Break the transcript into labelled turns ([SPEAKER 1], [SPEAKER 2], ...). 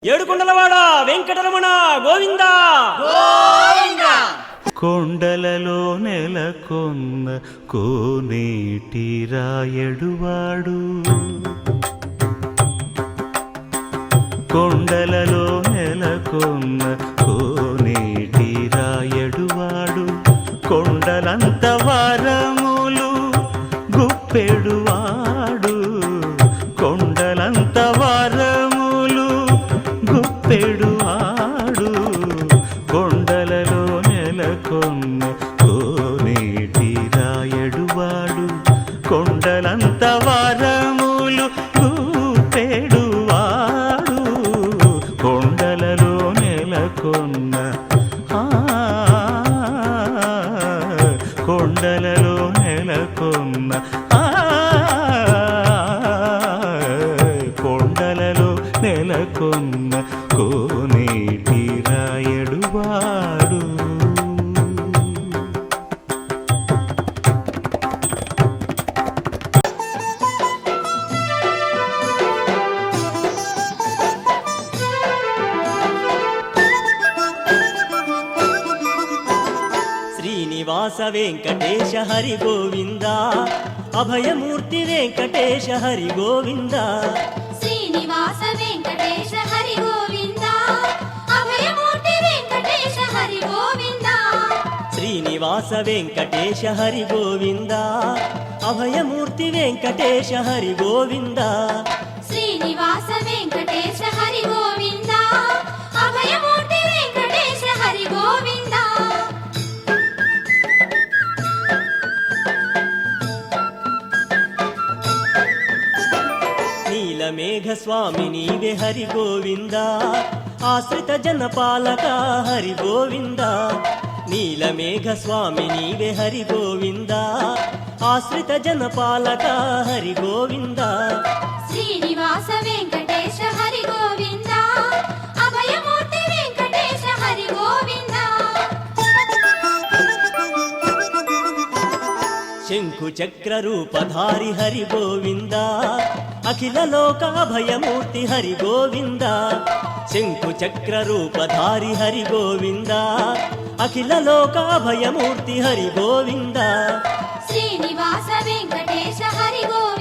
[SPEAKER 1] ఏడుకొండలవాడ వెంకటరమణ గోవింద
[SPEAKER 2] గోవింద.
[SPEAKER 3] కొండలలో నెలకొన్న కోనేటి రాయడువాడు, కొండలలో నెలకొన్న కోనేటి రాయడువాడు, కొండలంత వారములు గుప్పెడువాడు, కొండలంత వారములు గుప్పెడువాడు, కొండలలో నెలకొన్న కోనేటి రాయడువాడు, కొండలంత వారములు గుప్పెడువాడు, కొండలలో నెలకొన్న కొండలలో నెలకొన్న కొండలలో నెలకొన్న కోనేటి రాయడువాడు.
[SPEAKER 1] శ్రీనివాస వెంకటేశ హరి గోవింద, అభయమూర్తి వెంకటేశ హరి గోవింద,
[SPEAKER 2] శ్రీనివాస వెంకటేశ హరి గోవింద, అభయమూర్తి వెంకటేశ హరి గోవింద,
[SPEAKER 1] శ్రీనివాస వెంకటేశ హరి గోవింద, అభయమూర్తి వెంకటేశ హరి గోవింద,
[SPEAKER 2] శ్రీనివాస వెంకటేశ హరి గోవింద, అభయమూర్తి వెంకటేశ హరి గోవింద.
[SPEAKER 1] నీలమేఘ స్వామి నీవే హరి గోవింద, ఆశ్రిత జనపాలక హరి గోవింద, నీలమేఘ స్వామి నీవే హరి గోవింద, ఆశ్రిత జనపాలక హరి గోవింద,
[SPEAKER 2] శ్రీనివాస వెంకటేశ హరి గోవింద, అభయమూర్తి వెంకటేశ హరి గోవింద.
[SPEAKER 1] శంఖు చక్ర రూపధారి హరి గోవింద, అఖిల లోక అభయమూర్తి హరి గోవింద, శంఖు చక్ర రూపధారి హరి గోవింద, అఖిల లోక అభయమూర్తి హరి గోవింద,
[SPEAKER 2] శ్రీనివాస వెంకటేశ హరి గోవింద,